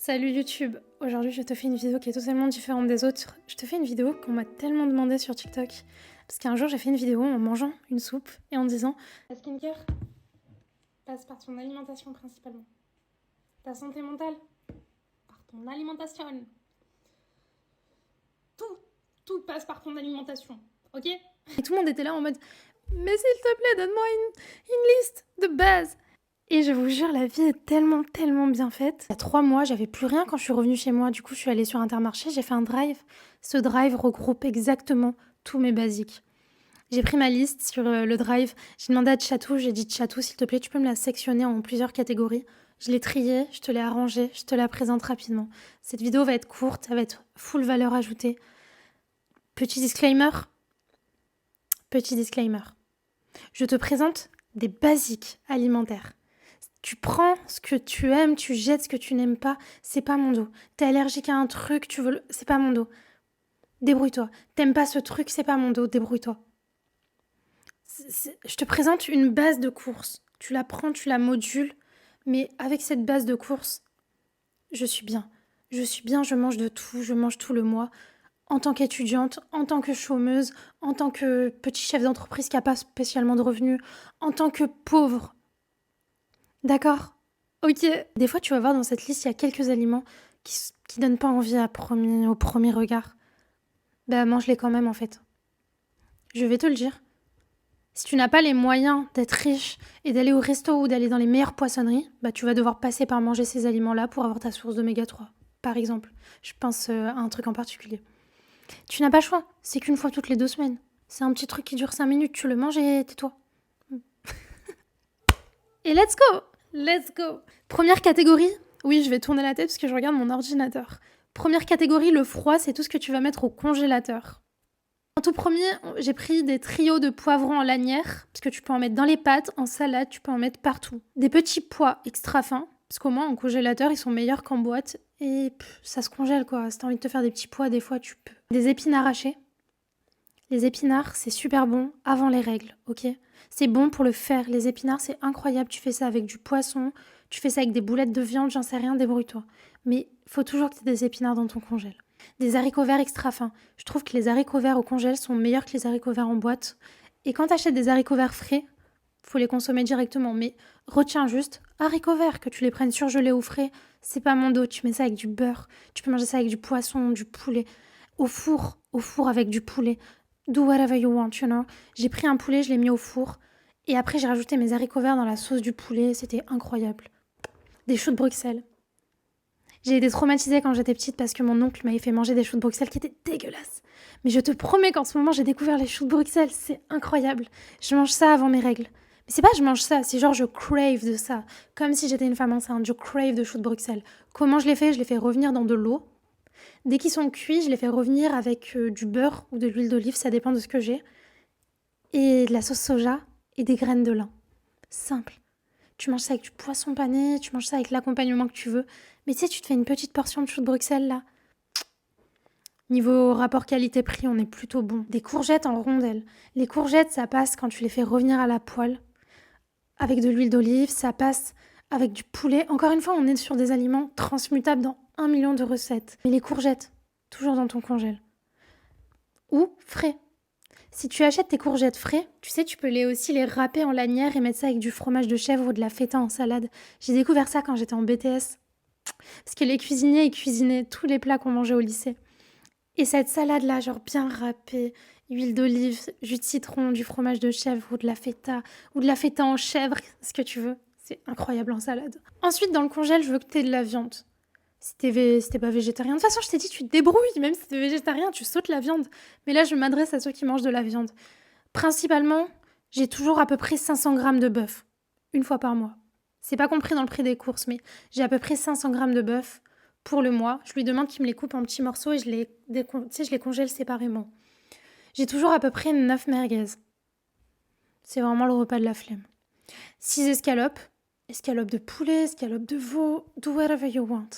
Salut YouTube, aujourd'hui je te fais une vidéo qui est totalement différente des autres. Je te fais une vidéo qu'on m'a tellement demandé sur TikTok. Parce qu'un jour j'ai fait une vidéo en mangeant une soupe et en disant la skincare passe par ton alimentation principalement. Ta santé mentale par ton alimentation. Tout passe par ton alimentation, ok? Et tout le monde était là en mode mais s'il te plaît donne-moi une liste de base. Et je vous jure, la vie est tellement bien faite. Il y a 3 mois, j'avais plus rien quand je suis revenue chez moi. Du coup, je suis allée sur Intermarché, j'ai fait un drive. Ce drive regroupe exactement tous mes basiques. J'ai pris ma liste sur le drive. J'ai demandé à Tchatou, j'ai dit Tchatou, s'il te plaît, tu peux me la sectionner en plusieurs catégories. Je l'ai triée, je te l'ai arrangée, je te la présente rapidement. Cette vidéo va être courte, elle va être full valeur ajoutée. Petit disclaimer. Je te présente des basiques alimentaires. Tu prends ce que tu aimes, tu jettes ce que tu n'aimes pas, c'est pas mon dos. T'es allergique à un truc, tu veux c'est pas mon dos. Débrouille-toi. T'aimes pas ce truc, c'est pas mon dos, débrouille-toi. Je te présente une base de course. Tu la prends, tu la modules, mais avec cette base de course, je suis bien. Je mange de tout, je mange tout le mois. En tant qu'étudiante, en tant que chômeuse, en tant que petit chef d'entreprise qui n'a pas spécialement de revenus, en tant que pauvre. D'accord? Ok. Des fois, tu vas voir dans cette liste, il y a quelques aliments qui donnent pas envie au premier regard. Bah, mange-les quand même, en fait. Je vais te le dire. Si tu n'as pas les moyens d'être riche et d'aller au resto ou d'aller dans les meilleures poissonneries, bah, tu vas devoir passer par manger ces aliments-là pour avoir ta source d'oméga 3, par exemple. Je pense à un truc en particulier. Tu n'as pas le choix. C'est qu'une fois toutes les 2 semaines. C'est un petit truc qui dure 5 minutes. Tu le manges et tais-toi. Et let's go! Let's go! Première catégorie. Oui, je vais tourner la tête parce que je regarde mon ordinateur. Première catégorie, le froid, c'est tout ce que tu vas mettre au congélateur. En tout premier, j'ai pris des trios de poivrons en lanière, parce que tu peux en mettre dans les pâtes, en salade, tu peux en mettre partout. Des petits pois extra fins, parce qu'au moins en congélateur, ils sont meilleurs qu'en boîte. Et ça se congèle quoi, si t'as envie de te faire des petits pois, des fois tu peux. Des épinards hachés. Les épinards, c'est super bon avant les règles, ok? C'est bon pour le faire. Les épinards, c'est incroyable. Tu fais ça avec du poisson, tu fais ça avec des boulettes de viande, j'en sais rien, débrouille-toi. Mais faut toujours que tu aies des épinards dans ton congèle. Des haricots verts extra fins. Je trouve que les haricots verts au congèle sont meilleurs que les haricots verts en boîte. Et quand tu achètes des haricots verts frais, faut les consommer directement. Mais retiens juste, haricots verts, que tu les prennes surgelés ou frais, c'est pas mon dos. Tu mets ça avec du beurre. Tu peux manger ça avec du poisson, du poulet. Au four avec du poulet. Do whatever you want, you know. J'ai pris un poulet, je l'ai mis au four. Et après, j'ai rajouté mes haricots verts dans la sauce du poulet. C'était incroyable. Des choux de Bruxelles. J'ai été traumatisée quand j'étais petite parce que mon oncle m'avait fait manger des choux de Bruxelles qui étaient dégueulasses. Mais je te promets qu'en ce moment, j'ai découvert les choux de Bruxelles. C'est incroyable. Je mange ça avant mes règles. Mais c'est pas je mange ça, c'est genre je crave de ça. Comme si j'étais une femme enceinte. Je crave de choux de Bruxelles. Comment je les fais? Je les fais revenir dans de l'eau. Dès qu'ils sont cuits, je les fais revenir avec du beurre ou de l'huile d'olive, ça dépend de ce que j'ai. Et de la sauce soja et des graines de lin. Simple. Tu manges ça avec du poisson pané, tu manges ça avec l'accompagnement que tu veux. Mais tu sais, tu te fais une petite portion de choux de Bruxelles, là. Niveau rapport qualité-prix, on est plutôt bon. Des courgettes en rondelles. Les courgettes, ça passe quand tu les fais revenir à la poêle. Avec de l'huile d'olive, ça passe avec du poulet. Encore une fois, on est sur des aliments transmutables dans 1 million de recettes. Mais les courgettes, toujours dans ton congèle. Ou frais. Si tu achètes tes courgettes frais, tu sais, tu peux aussi les râper en lanière et mettre ça avec du fromage de chèvre ou de la feta en salade. J'ai découvert ça quand j'étais en BTS. Parce que les cuisiniers, ils cuisinaient tous les plats qu'on mangeait au lycée. Et cette salade-là, genre bien râpée, huile d'olive, jus de citron, du fromage de chèvre ou de la feta en chèvre, ce que tu veux. C'est incroyable en salade. Ensuite, dans le congèle, je veux que tu aies de la viande. Si t'es pas végétarien. De toute façon, je t'ai dit, tu te débrouilles. Même si t'es végétarien, tu sautes la viande. Mais là, je m'adresse à ceux qui mangent de la viande. Principalement, j'ai toujours à peu près 500 grammes de bœuf. Une fois par mois. C'est pas compris dans le prix des courses, mais j'ai à peu près 500 grammes de bœuf pour le mois. Je lui demande qu'il me les coupe en petits morceaux et je les congèle séparément. J'ai toujours à peu près 9 merguez. C'est vraiment le repas de la flemme. 6 escalopes. Escalopes de poulet, escalopes de veau, do whatever you want.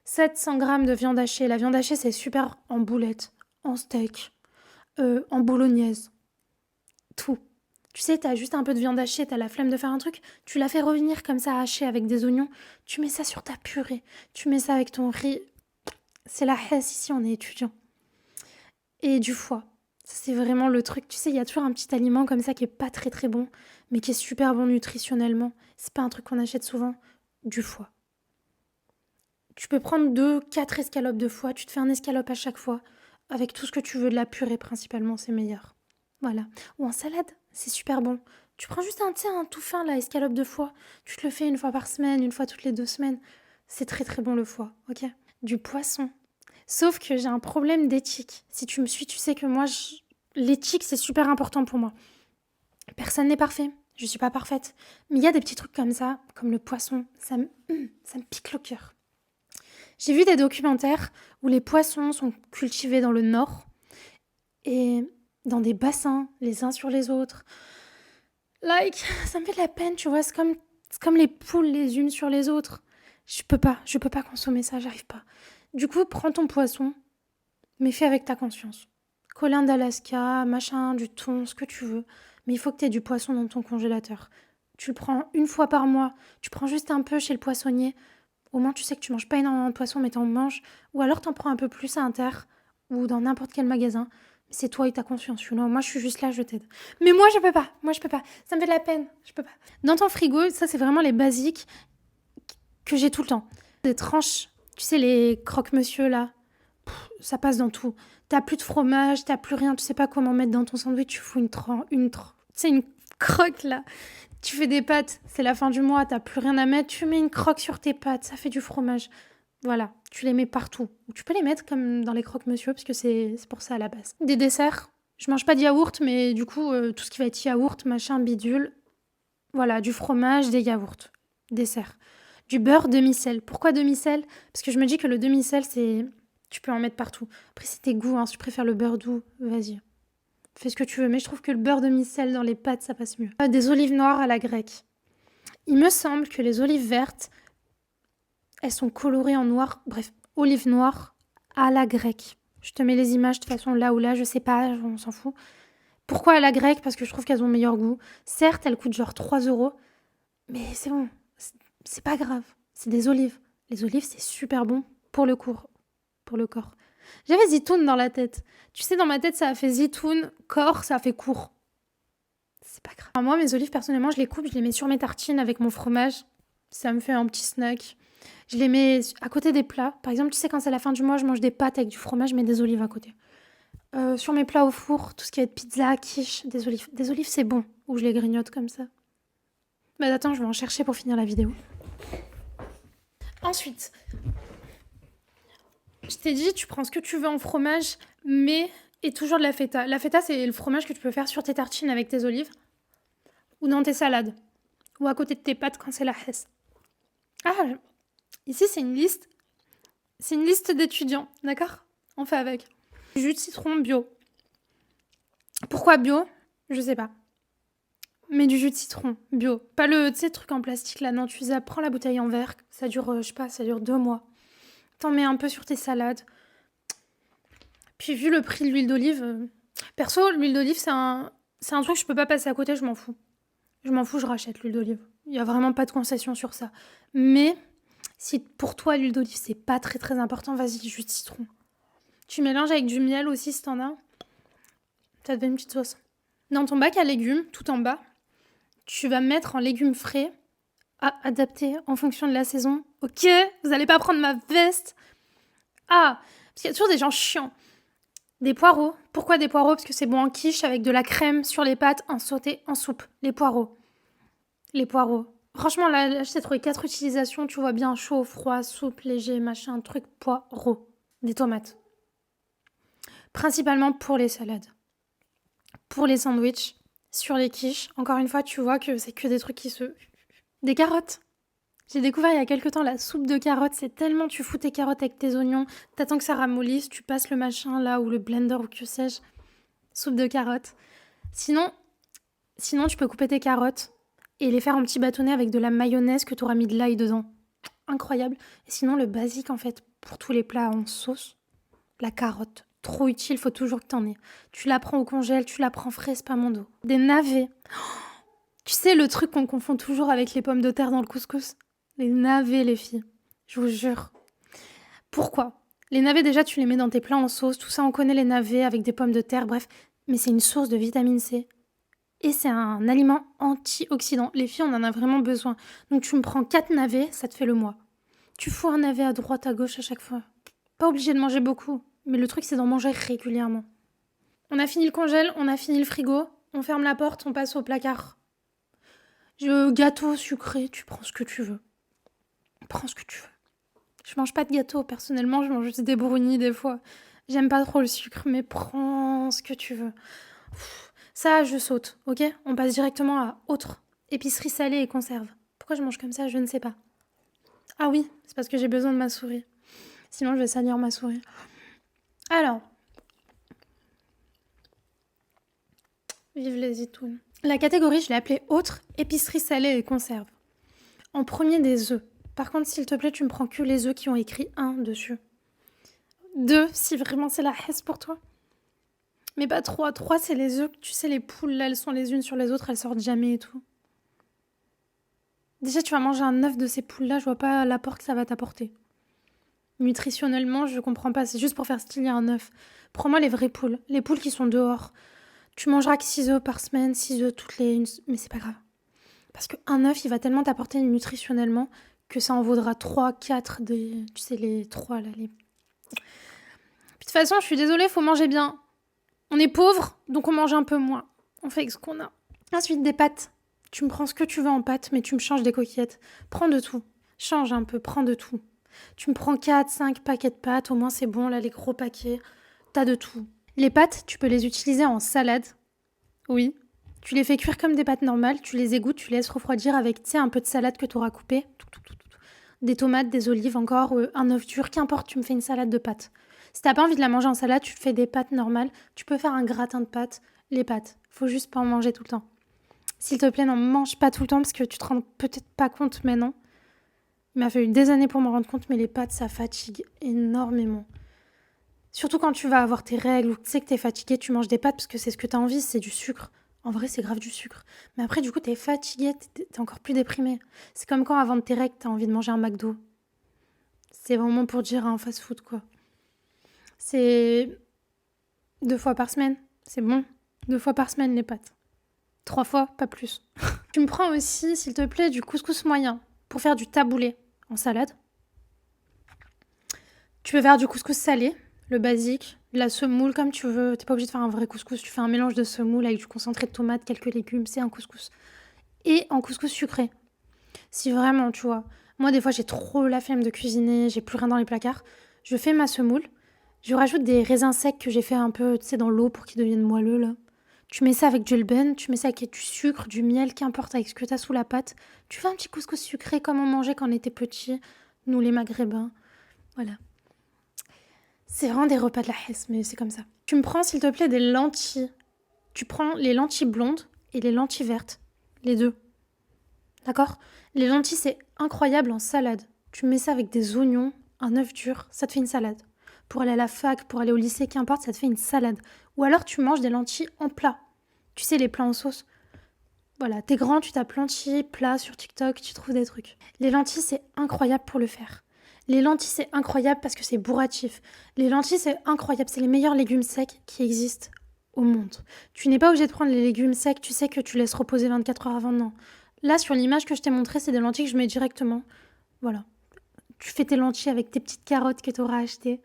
700 grammes de viande hachée. La viande hachée, c'est super en boulettes, en steak, en bolognaise. Tout. Tu sais, t'as juste un peu de viande hachée, t'as la flemme de faire un truc, tu la fais revenir comme ça hachée avec des oignons, tu mets ça sur ta purée, tu mets ça avec ton riz. C'est la hesse ici, on est étudiant. Et du foie. Ça, c'est vraiment le truc. Tu sais, il y a toujours un petit aliment comme ça qui est pas très très bon, mais qui est super bon nutritionnellement. C'est pas un truc qu'on achète souvent. Du foie. Tu peux prendre 2, 4 escalopes de foie, tu te fais un escalope à chaque fois, avec tout ce que tu veux, de la purée principalement, c'est meilleur. Voilà. Ou en salade, c'est super bon. Tu prends juste un tout fin, là, escalope de foie. Tu te le fais une fois par semaine, une fois toutes les 2 semaines. C'est très très bon le foie, ok? Du poisson. Sauf que j'ai un problème d'éthique. Si tu me suis, tu sais que moi, l'éthique, c'est super important pour moi. Personne n'est parfait. Je suis pas parfaite. Mais il y a des petits trucs comme ça, comme le poisson. Ça me pique le cœur. J'ai vu des documentaires où les poissons sont cultivés dans le nord et dans des bassins, les uns sur les autres. Ça me fait de la peine, tu vois. C'est comme les poules les unes sur les autres. Je peux pas consommer ça, j'arrive pas. Du coup, prends ton poisson, mais fais avec ta conscience. Colin d'Alaska, machin, du thon, ce que tu veux. Mais il faut que tu aies du poisson dans ton congélateur. Tu le prends une fois par mois. Tu prends juste un peu chez le poissonnier. Au moins, tu sais que tu manges pas énormément de poisson, mais t'en manges. Ou alors, t'en prends un peu plus à Inter ou dans n'importe quel magasin. C'est toi et ta conscience, you know. Moi, je suis juste là, je t'aide. Mais moi, je peux pas. Ça me fait de la peine. Je peux pas. Dans ton frigo, ça, c'est vraiment les basiques que j'ai tout le temps. Des tranches, tu sais, les croque-monsieur, là. Ça passe dans tout. T'as plus de fromage, t'as plus rien, tu sais pas comment mettre dans ton sandwich, tu fous tu sais, une croque, là. Tu fais des pâtes, c'est la fin du mois, t'as plus rien à mettre, tu mets une croque sur tes pâtes, ça fait du fromage. Voilà, tu les mets partout. Ou tu peux les mettre comme dans les croque-monsieur, parce que c'est pour ça à la base. Des desserts, je mange pas de yaourt, mais du coup, tout ce qui va être yaourt, machin, bidule. Voilà, du fromage, des yaourts. Dessert. Du beurre demi-sel. Pourquoi demi-sel? Parce que je me dis que le demi-sel, c'est... Tu peux en mettre partout. Après, c'est tes goûts, hein. Si tu préfères le beurre doux, vas-y. Fais ce que tu veux, mais je trouve que le beurre demi-sel dans les pâtes, ça passe mieux. Des olives noires à la grecque. Il me semble que les olives vertes, elles sont colorées en noir. Bref, olives noires à la grecque. Je te mets les images de toute façon là ou là, je sais pas, on s'en fout. Pourquoi à la grecque? Parce que je trouve qu'elles ont meilleur goût. Certes, elles coûtent genre 3 €, mais c'est bon. C'est pas grave. C'est des olives. Les olives, c'est super bon pour le corps. J'avais zitoun dans la tête. Tu sais, dans ma tête, ça a fait zitoun, corps, ça a fait court. C'est pas grave. Alors moi, mes olives, personnellement, je les coupe, je les mets sur mes tartines avec mon fromage. Ça me fait un petit snack. Je les mets à côté des plats. Par exemple, tu sais, quand c'est la fin du mois, je mange des pâtes avec du fromage, mais des olives à côté. Sur mes plats au four, tout ce qui va être pizza, quiche, des olives. Des olives, c'est bon. Ou je les grignote comme ça. Bah attends, je vais en chercher pour finir la vidéo. Ensuite, je t'ai dit, tu prends ce que tu veux en fromage, mais... Et toujours de la feta. La feta, c'est le fromage que tu peux faire sur tes tartines avec tes olives. Ou dans tes salades. Ou à côté de tes pâtes quand c'est la hesse. Ah, ici, c'est une liste. C'est une liste d'étudiants, d'accord? On fait avec. Jus de citron bio. Pourquoi bio? Je sais pas. Mais du jus de citron bio. Pas le, tu sais, truc en plastique là. Non, tu prends la bouteille en verre. Ça dure, je sais pas, ça dure 2 mois. T'en mets un peu sur tes salades. Puis vu le prix de l'huile d'olive... Perso, l'huile d'olive, c'est un truc que je peux pas passer à côté, je m'en fous. Je rachète l'huile d'olive. Il y a vraiment pas de concession sur ça. Mais si pour toi, l'huile d'olive, c'est pas très très important, vas-y, jus de citron. Tu mélanges avec du miel aussi si t'en as. Ça te fait une petite sauce. Dans ton bac à légumes, tout en bas, tu vas mettre en légumes frais, adaptés en fonction de la saison. Ok, vous allez pas prendre ma veste. Ah, parce qu'il y a toujours des gens chiants. Des poireaux. Pourquoi des poireaux? Parce que c'est bon en quiche avec de la crème sur les pâtes, en sauté, en soupe. Les poireaux. Franchement, là je t'ai trouvé 4 utilisations. Tu vois bien chaud, froid, soupe, léger, machin, truc, poireaux. Des tomates. Principalement pour les salades. Pour les sandwichs. Sur les quiches. Encore une fois, tu vois que c'est que des trucs qui se... Des carottes. J'ai découvert il y a quelques temps la soupe de carottes. C'est tellement... Tu fous tes carottes avec tes oignons, t'attends que ça ramollisse, tu passes le machin là ou le blender ou que sais-je. Soupe de carottes. Sinon, tu peux couper tes carottes et les faire en petits bâtonnets avec de la mayonnaise que tu auras mis de l'ail dedans. Incroyable. Et sinon, le basique en fait, pour tous les plats en sauce, la carotte. trop utile, faut toujours que t'en aies. Tu la prends au congèle, tu la prends frais, c'est pas mon dos. Des navets. Tu sais, le truc qu'on confond toujours avec les pommes de terre dans le couscous? Les navets, les filles. Je vous jure. Pourquoi? Les navets, déjà, tu les mets dans tes plats en sauce. Tout ça, on connaît les navets avec des pommes de terre, bref. Mais c'est une source de vitamine C. Et c'est un aliment antioxydant. Les filles, on en a vraiment besoin. Donc, tu me prends 4 navets, ça te fait le mois. Tu fous un navet à droite, à gauche à chaque fois. Pas obligé de manger beaucoup. Mais le truc, c'est d'en manger régulièrement. On a fini le congèle, on a fini le frigo. On ferme la porte, on passe au placard. Gâteau sucré, tu prends ce que tu veux. Prends ce que tu veux. Je mange pas de gâteau, personnellement, je mange juste des brownies des fois. J'aime pas trop le sucre, mais prends ce que tu veux. Ça, je saute, ok? On passe directement à autre. Épicerie salée et conserve. Pourquoi je mange comme ça? Je ne sais pas. Ah oui, c'est parce que j'ai besoin de ma souris. Sinon, je vais salir ma souris. Alors. Vive les zitoun. La catégorie, je l'ai appelée autre, épicerie salée et conserve. En premier, des œufs. Par contre, s'il te plaît, tu me prends que les œufs qui ont écrit 1 dessus. 2, si vraiment c'est la hesse pour toi. Mais pas 3. 3, c'est les œufs. Tu sais, les poules, là, elles sont les unes sur les autres, elles sortent jamais et tout. Déjà, tu vas manger un œuf de ces poules-là, je vois pas l'apport que ça va t'apporter. Nutritionnellement, je comprends pas. C'est juste pour faire style un œuf. Prends-moi les vraies poules. Les poules qui sont dehors. Tu mangeras que 6 œufs par semaine, 6 œufs toutes les... Mais c'est pas grave. Parce qu'un œuf, il va tellement t'apporter nutritionnellement que ça en vaudra 3, 4 des... Tu sais, les 3, là, les... Puis de toute façon, je suis désolée, faut manger bien. On est pauvre, donc on mange un peu moins. On fait avec ce qu'on a. Ensuite, des pâtes. Tu me prends ce que tu veux en pâtes, mais tu me changes des coquillettes. Prends de tout. Change un peu, prends de tout. Tu me prends 4, 5 paquets de pâtes, au moins c'est bon, là, les gros paquets. T'as de tout. Les pâtes, tu peux les utiliser en salade. Oui. Tu les fais cuire comme des pâtes normales, tu les égouttes, tu les laisses refroidir avec, tu sais, un peu de salade que tu auras coupé. Des tomates, des olives encore, un œuf dur, qu'importe, tu me fais une salade de pâtes. Si t'as pas envie de la manger en salade, tu te fais des pâtes normales. Tu peux faire un gratin de pâtes. Les pâtes, faut juste pas en manger tout le temps. S'il te plaît, n'en mange pas tout le temps parce que tu te rends peut-être pas compte maintenant. Il m'a fallu des années pour m'en rendre compte, mais les pâtes, ça fatigue énormément. Surtout quand tu vas avoir tes règles ou tu sais que t'es fatigué, tu manges des pâtes parce que c'est ce que t'as envie, c'est du sucre. En vrai, c'est grave du sucre. Mais après, du coup, t'es fatigué, t'es encore plus déprimé. C'est comme quand avant de tes règles, t'as envie de manger un McDo. C'est vraiment pour dire un fast-food, quoi. C'est 2 fois par semaine, c'est bon. 2 fois par semaine, les pâtes. 3 fois, pas plus. Tu me prends aussi, s'il te plaît, du couscous moyen pour faire du taboulé en salade. Tu peux faire du couscous salé, le basique, de la semoule comme tu veux. T'es pas obligé de faire un vrai couscous. Tu fais un mélange de semoule avec du concentré de tomate, quelques légumes. C'est un couscous. Et en couscous sucré. Si vraiment, tu vois. Moi, des fois, j'ai trop la flemme de cuisiner. J'ai plus rien dans les placards. Je fais ma semoule. Je rajoute des raisins secs que j'ai fait un peu, tu sais, dans l'eau pour qu'ils deviennent moelleux, là. Tu mets ça avec du lben, tu mets ça avec du sucre, du miel, qu'importe, avec ce que t'as sous la pâte. Tu fais un petit couscous sucré comme on mangeait quand on était petits, nous les maghrébins. Voilà. C'est vraiment des repas de la hesse, mais c'est comme ça. Tu me prends, s'il te plaît, des lentilles. Tu prends les lentilles blondes et les lentilles vertes. Les deux. D'accord? Les lentilles, c'est incroyable en salade. Tu mets ça avec des oignons, un œuf dur, ça te fait une salade. Pour aller à la fac, pour aller au lycée, qu'importe, ça te fait une salade. Ou alors tu manges des lentilles en plat. Tu sais, les plats en sauce. Voilà, t'es grand, tu tapes lentilles, plats sur TikTok, tu trouves des trucs. Les lentilles, c'est incroyable pour le faire. Les lentilles, c'est incroyable parce que c'est bourratif. Les lentilles, c'est incroyable. C'est les meilleurs légumes secs qui existent au monde. Tu n'es pas obligé de prendre les légumes secs, tu sais que tu laisses reposer 24 heures avant, non. Là, sur l'image que je t'ai montrée, c'est des lentilles que je mets directement. Voilà. Tu fais tes lentilles avec tes petites carottes que tu auras achetées.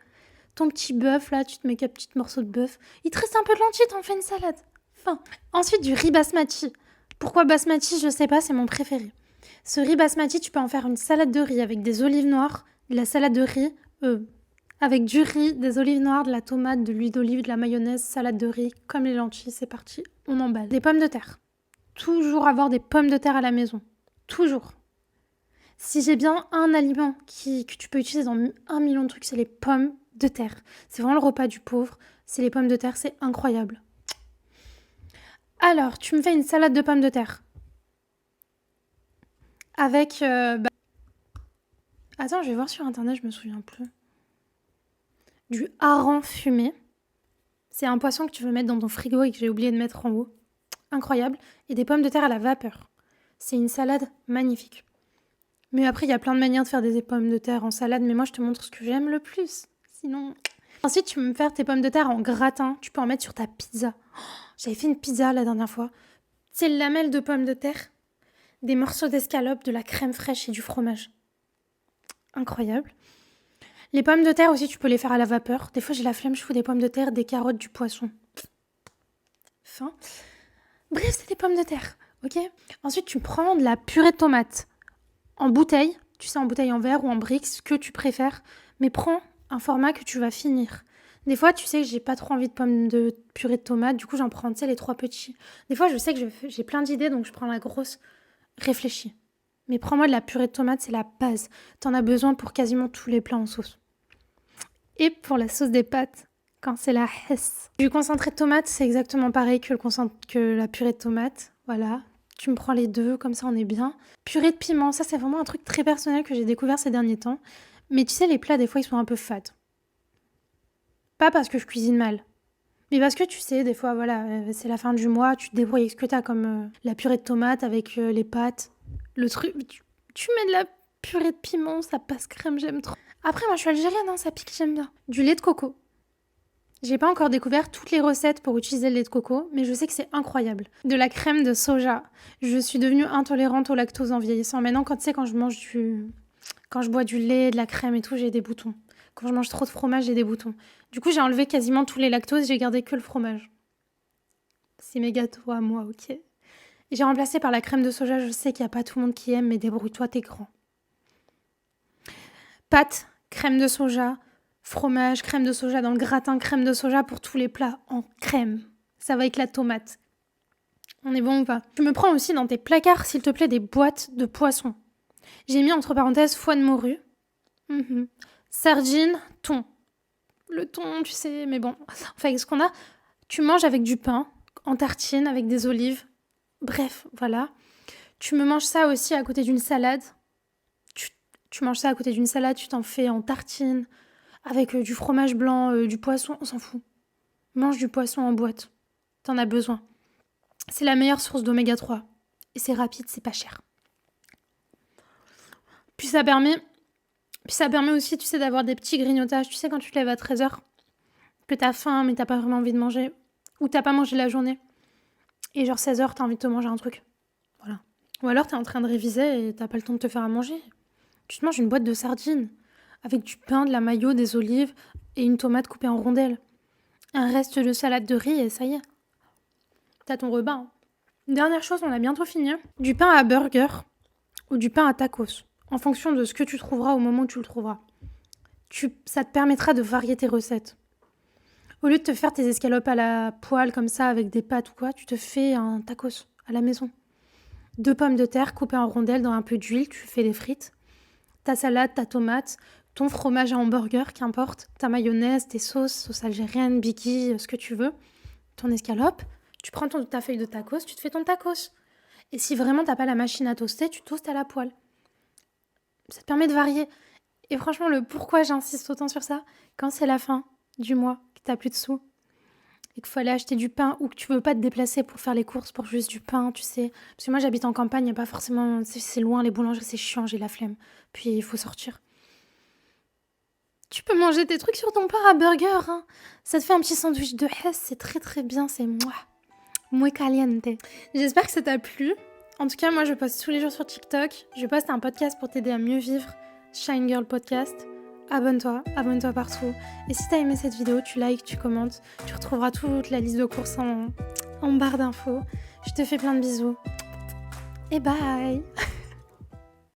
Ton petit bœuf, là, tu te mets quelques petits morceaux de bœuf. Il te reste un peu de lentilles, t'en fais une salade. Enfin. Ensuite, du riz basmati. Pourquoi basmati, je sais pas, c'est mon préféré. Ce riz basmati, tu peux en faire une salade de riz avec des olives noires, de la salade de riz, avec du riz, des olives noires, de la tomate, de l'huile d'olive, de la mayonnaise, salade de riz, comme les lentilles, c'est parti, on emballe. Des pommes de terre. Toujours avoir des pommes de terre à la maison. Toujours. Si j'ai bien un aliment que tu peux utiliser dans 1 million de trucs, c'est les pommes de terre. C'est vraiment le repas du pauvre. C'est les pommes de terre, c'est incroyable. Alors, tu me fais une salade de pommes de terre. Avec... Attends, je vais voir sur internet, je me souviens plus. Du hareng fumé. C'est un poisson que tu veux mettre dans ton frigo et que j'ai oublié de mettre en haut. Incroyable. Et des pommes de terre à la vapeur. C'est une salade magnifique. Mais après, il y a plein de manières de faire des pommes de terre en salade, mais moi, je te montre ce que j'aime le plus. Sinon... Ensuite, tu peux me faire tes pommes de terre en gratin. Tu peux en mettre sur ta pizza. J'avais fait une pizza la dernière fois. C'est une lamelle de pommes de terre, des morceaux d'escalope, de la crème fraîche et du fromage. Incroyable. Les pommes de terre aussi, tu peux les faire à la vapeur. Des fois, j'ai la flemme, je fous des pommes de terre, des carottes, du poisson. Fin. Bref, c'est des pommes de terre, ok ? Ensuite, tu prends de la purée de tomates en bouteille. Tu sais, en bouteille en verre ou en briques, ce que tu préfères. Mais prends un format que tu vas finir. Des fois, tu sais que j'ai pas trop envie de pommes de purée de tomates. Du coup, j'en prends, tu sais, les 3 petits. Des fois, je sais que j'ai plein d'idées, donc je prends la grosse. Réfléchis. Mais prends-moi de la purée de tomates, c'est la base. T'en as besoin pour quasiment tous les plats en sauce. Et pour la sauce des pâtes, quand c'est la hesse. Du concentré de tomate, c'est exactement pareil que la purée de tomate. Voilà. Tu me prends les deux, comme ça on est bien. Purée de piment, ça c'est vraiment un truc très personnel que j'ai découvert ces derniers temps. Mais tu sais, les plats, des fois, ils sont un peu fades. Pas parce que je cuisine mal. Mais parce que tu sais, des fois, voilà, c'est la fin du mois, tu te débrouilles avec ce que t'as, comme la purée de tomate avec les pâtes. Le truc, tu mets de la purée de piment, ça passe crème, j'aime trop. Après, moi, je suis algérienne, hein, ça pique, j'aime bien. Du lait de coco. J'ai pas encore découvert toutes les recettes pour utiliser le lait de coco, mais je sais que c'est incroyable. De la crème de soja. Je suis devenue intolérante au lactose en vieillissant. Maintenant, quand je bois du lait, de la crème et tout, j'ai des boutons. Quand je mange trop de fromage, j'ai des boutons. Du coup, j'ai enlevé quasiment tous les lactoses, j'ai gardé que le fromage. C'est mes gâteaux à moi, ok. Et j'ai remplacé par la crème de soja, je sais qu'il n'y a pas tout le monde qui aime, mais débrouille-toi, t'es grand. Pâtes, crème de soja, fromage, crème de soja dans le gratin, crème de soja pour tous les plats en crème. Ça va avec la tomate. On est bon ou pas ? Tu me prends aussi dans tes placards, s'il te plaît, des boîtes de poissons. J'ai mis entre parenthèses foie de morue. Sardines, thon. Le thon, tu sais, mais bon. Enfin, avec ce qu'on a, tu manges avec du pain, en tartine, avec des olives. Bref, voilà. Tu me manges ça aussi à côté d'une salade. Tu manges ça à côté d'une salade, tu t'en fais en tartine, avec du fromage blanc, du poisson, on s'en fout. Mange du poisson en boîte. T'en as besoin. C'est la meilleure source d'oméga 3. Et c'est rapide, c'est pas cher. Puis ça permet aussi, tu sais, d'avoir des petits grignotages. Tu sais, quand tu te lèves à 13h, que t'as faim, mais t'as pas vraiment envie de manger. Ou t'as pas mangé la journée. Et genre 16h, t'as envie de te manger un truc. Voilà. Ou alors t'es en train de réviser et t'as pas le temps de te faire à manger. Tu te manges une boîte de sardines. Avec du pain, de la mayo, des olives et une tomate coupée en rondelles. Un reste de salade de riz et ça y est. T'as ton repas. Hein. Dernière chose, on a bientôt fini. Du pain à burger ou du pain à tacos. En fonction de ce que tu trouveras au moment où tu le trouveras. Ça te permettra de varier tes recettes. Au lieu de te faire tes escalopes à la poêle comme ça avec des pâtes ou quoi, tu te fais un tacos à la maison. 2 pommes de terre coupées en rondelles dans un peu d'huile, tu fais des frites. Ta salade, ta tomate, ton fromage à hamburger, qu'importe, ta mayonnaise, tes sauce algérienne, biggie, ce que tu veux, ton escalope, tu prends ta feuille de tacos, tu te fais ton tacos. Et si vraiment t'as pas la machine à toaster, tu toastes à la poêle. Ça te permet de varier. Et franchement, le pourquoi j'insiste autant sur ça, quand c'est la fin du mois, que t'as plus de sous, et qu'il faut aller acheter du pain, ou que tu veux pas te déplacer pour faire les courses pour juste du pain, tu sais. Parce que moi, j'habite en campagne, y a pas forcément... C'est loin, les boulangeries, c'est chiant, j'ai la flemme. Puis, il faut sortir. Tu peux manger tes trucs sur ton pain à burger, hein. Ça te fait un petit sandwich de Hesse, c'est très très bien, c'est muy caliente. J'espère que ça t'a plu. En tout cas, moi, je poste tous les jours sur TikTok. Je poste un podcast pour t'aider à mieux vivre. Shine Girl Podcast. Abonne-toi partout. Et si t'as aimé cette vidéo, tu likes, tu commentes. Tu retrouveras toute la liste de courses en barre d'infos. Je te fais plein de bisous. Et bye.